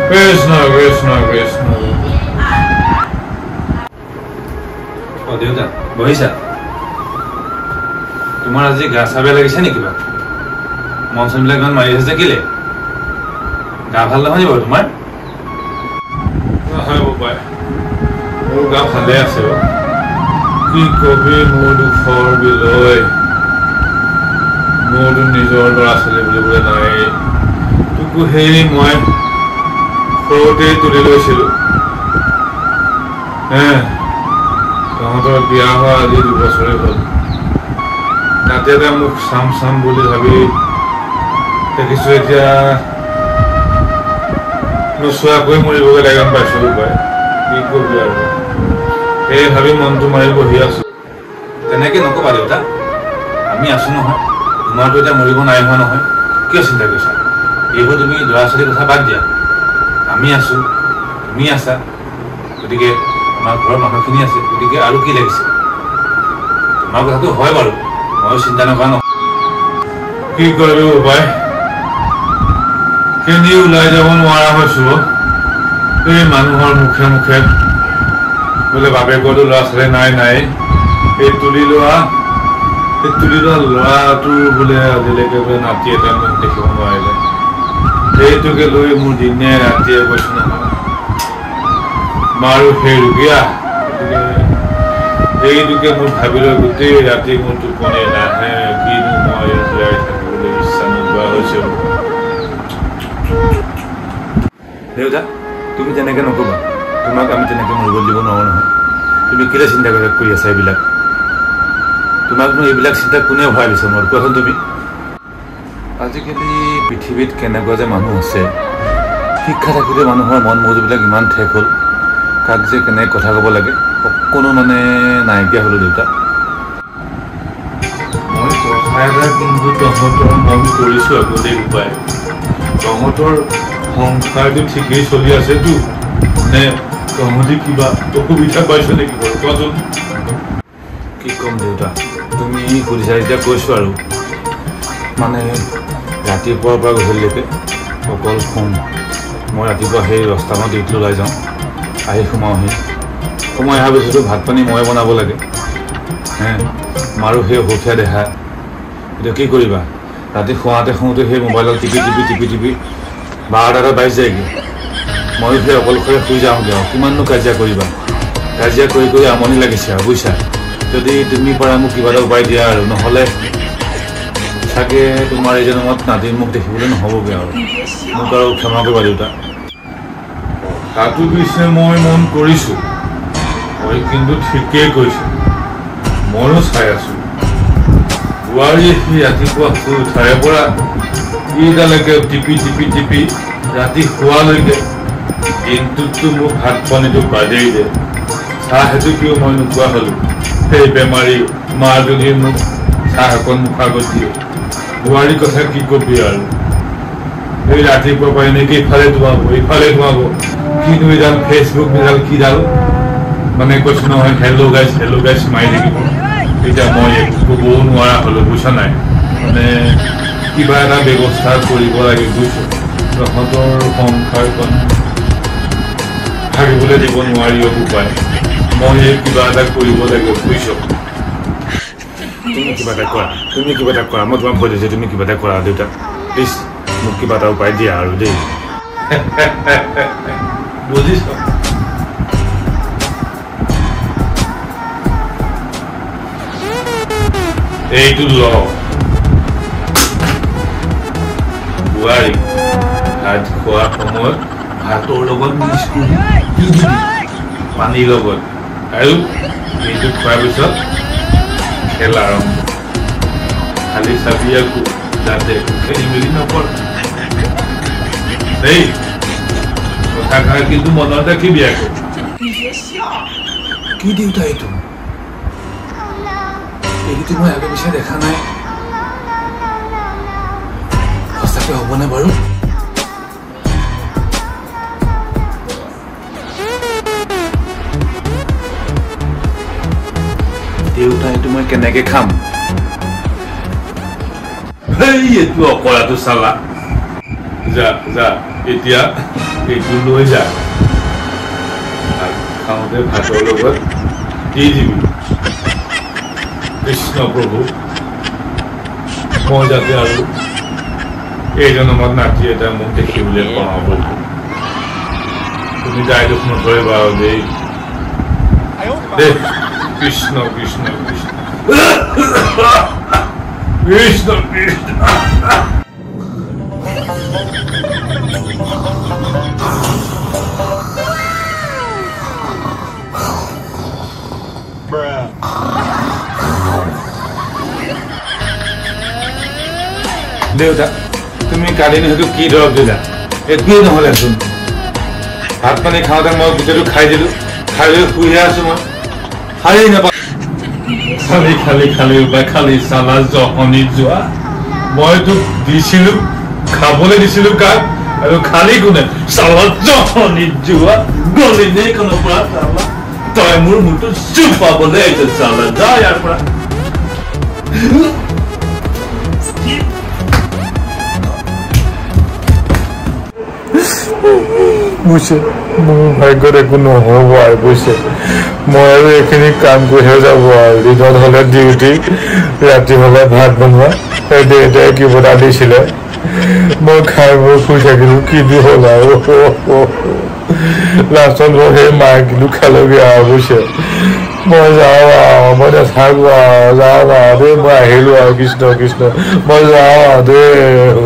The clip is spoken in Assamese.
Krishna, Krishna, Krishna. Oh, দেউতা বহিছা তোমাৰ আজি গা চাবে লাগিছে নেকি কিবা মন চনবিলাক ইমান মাৰি আছে কিলে গা ভাল নহয় নি বাৰু তোমাৰ নহয় বাবা মোৰ গা ভালে আছে কি কবি মোৰ দুখৰ বিলৈ মোৰ নিজৰ ল'ৰা ছোৱালী বুলিবলৈ নাই তোকো সেই মই সৰুতে তুলি লৈছিলোঁ তহঁতৰ বিয়া হোৱা আজি 2 বছৰে হ'ল তাতে মোক চাম বুলি ভাবি দেখিছোঁ এতিয়া নোচোৱাকৈ মৰিবগৈ লাগে পাইছোঁ পাই কি কৰিবি আৰু সেই ভাবি মনটো মাৰি বহি আছোঁ তেনেকৈ নক'বা দেউতা আমি আছোঁ নহয় তোমাৰতো এতিয়া মৰিব নাই হোৱা নহয় কিয় চিন্তা কৰিছা এইবোৰ তুমি ল'ৰা ছোৱালীৰ কথা বাদ দিয়া আমি আছোঁ তুমি আছা গতিকে আমাৰ ঘৰৰ মানুহখিনি আছে গতিকে আৰু কি লাগিছে তোমাৰ কথাটো হয় বাৰু মই চিন্তা নকৰা নহয় কি কৰিবি উপায় কেনি ওলাই যাব নোৱাৰা হৈছোঁ এই মানুহৰ মুখে মুখে বোলে বাপেকতো ল'ৰা ছোৱালী নাই এই তুলি লোৱা ল'ৰাটোৰ বোলে আজিলৈকে বোলে নাতি এটা মোক দেখিব নোৱাৰিলে সেইটোকে লৈ মোৰ দিনে ৰাতিয়ে কৈছোঁ নহয় মাৰো সেই ৰোগীয়া সেইটোকে মোৰ ভাবিলৈ গোটেই ৰাতি মোৰ টোপনি নাহে কিনো মই জীয়াই থাকিবলৈ ইচ্ছা নোযোৱা হৈছোঁ দেউতা তুমি তেনেকৈ নক'বা তোমাক আমি তেনেকৈ মৰিব দিব নোৱাৰোঁ নহয় তুমি কেলৈ চিন্তা কৰি আছা এইবিলাক তোমাকনো এইবিলাক চিন্তা কোনে ভৰাই দিছে মোৰ কোৱাচোন তুমি আজিকালি পৃথিৱীত কেনেকুৱা যে মানুহ আছে শিক্ষা থাকিলে মানুহৰ মন মগজুবিলাক ইমান ঠেক হ'ল কাক যে কেনেকৈ কথা ক'ব লাগে অকণো মানে নাইকিয়া হ'লোঁ দেউতা মই কথা এটা কিন্তু তহঁতৰ মন কৰিছোঁ আগতে উপায় তহঁতৰ সংসাৰটো ঠিকেই চলি আছেতো নে তহঁতি কিবা অসুবিধা পাইছ নেকি বাৰু কোৱাচোন কি ক'ম দেউতা তুমি সুধিছা এতিয়া কৈছোঁ আৰু মানে ৰাতিপুৱাৰ পৰা গধূলিলৈকে অকল শুম মই ৰাতিপুৱা সেই 10টামান ডিউটি ওলাই যাওঁ আহি সোমাওঁহি সময় অহাৰ পিছতো ভাত পানী ময়ে বনাব লাগে মাৰো সেই অসুখীয়া দেহা এতিয়া কি কৰিবা ৰাতি শুৱাওঁতে সেই মোবাইলত টিপি 12টা বাজি যায়গৈ ময়ো সেই অকলশৰে শুই যাওঁগৈ আৰু কিমাননো কাজিয়া কৰিবা কাজিয়া কৰি আমনি লাগিছে আৰু বুজিছা যদি তুমি পাৰা মোক কিবা এটা উপায় দিয়া আৰু নহ'লে চাগে তোমাৰ এই জন্মত নাতি মোক দেখিবলৈ নহ'বগৈ আৰু মোক আৰু ক্ষমা কৰিবা দেউতা তাতো পিছে মই মন কৰিছোঁ মই কিন্তু ঠিকেই কৈছোঁ ময়ো চাই আছোঁ বোৱাৰীয়ে সি ৰাতিপুৱা শুই উঠাৰে পৰা ইডালৈকে টিপি ৰাতি শোৱালৈকে দিনটোততো মোক ভাত পানীটো বাদেই দিয়ে চাহ সেইটো কিয় মই নোপোৱা হ'লোঁ সেই বেমাৰী মাজনী মোক চাহ অকণ মুখৰ আগত দিয়ে বোৱাৰীৰ কথা কি কবি আৰু এই ৰাতিপুৱা পৰা এনেকৈ ইফালে ধোৱাব কিনো এডাল ফেচবুক এডাল কিডাল মানে কৈছোঁ নহয় হেল্ল' গাইছ মাৰি থাকিব এতিয়া মই একো ক'বও নোৱাৰা হ'লোঁ বুজিছা নাই মানে কিবা এটা ব্যৱস্থা কৰিব লাগে বুজিছোঁ তহঁতৰ সংসাৰখন ভাবিবলৈ দিব নোৱাৰি উপায় মই কিবা এটা কৰিব লাগিব বুজিছ তুমি কিবা এটা কৰা মই তোমাক ভয় দিছোঁ তুমি কিবা এটা কৰা দেউতা প্লিজ মোক কিবা এটা উপায় দিয়া আৰু দেই বুজিছ এইটো ল বোৱাৰী ভাত খোৱাৰ সময়ত ভাতৰ লগত মিক্স কৰি পানীৰ লগত আৰু এইটো খোৱাৰ পিছত খেল আৰম্ভ খালি চাবি আকৌ যাতে খেলি মেলি নপৰে দেই কথাষাৰ কিন্তু মনত ৰাখিবি আকৌ কি দেউতা এইটো এইটো মই আগে পিছে দেখা নাই সঁচাকৈ হ'বনে বাৰু দেউতা এইটো মই কেনেকে খাম এইটো অকৰাটো চালা যা যা এতিয়া এইটো লৈ যা খাওঁতে ভাতৰ লগত দি দিবি কৃষ্ণ প্ৰভু মই যাতে আৰু এই জনমত নাতি এটা মোক দেখিবলৈ পাওঁ তুমি দায় দুখ নকৰিবা আৰু দেই দেই কৃষ্ণ কৃষ্ণ কৃষ্ণ কৃষ্ণ কৃষ্ণ দেউতা তুমি কালি সেইটো কি দৰৱ দিলা একোৱেই নহ'লেচোন ভাত পানী খাওঁতে মই গোটেইটো খাই দিলোঁ খাই লৈ শুইহে আছোঁ মই খালেই নাপাওঁ খালি খালি খালি বা খালি চালা জহনিত যোৱা মই তোক দিছিলোঁ খাবলৈ দিছিলোঁ কাক আৰু খালি কোনে চালা জহনিত যোৱা গলি নে কোনৰ পৰা চালা তই মোৰ মূৰটো জোপাবলৈ আহিছ চালা যা ইয়াৰ পৰা বুজিছে মোৰ ভাগ্যত একো নহ'ব আৰু বুজিছে মই আৰু এইখিনি কাম কৰিহে যাব আৰু দিনত হ'লে ডিউটি ৰাতি হ'লে ভাত বনোৱা সেই দেউতাই কিবা দিছিলে মই খাই বৈ শুই থাকিলোঁ কিনো হ'ল আৰু লাষ্টত মই সেই মায়ে কিন্তু খালগৈ আৰু বুজিছে মই যাওঁ আৰু মই নাথাকোঁ আৰু যাওঁ আৰু দেই মই আহিলোঁ আৰু কৃষ্ণ কৃষ্ণ মই যাওঁ আৰু দেই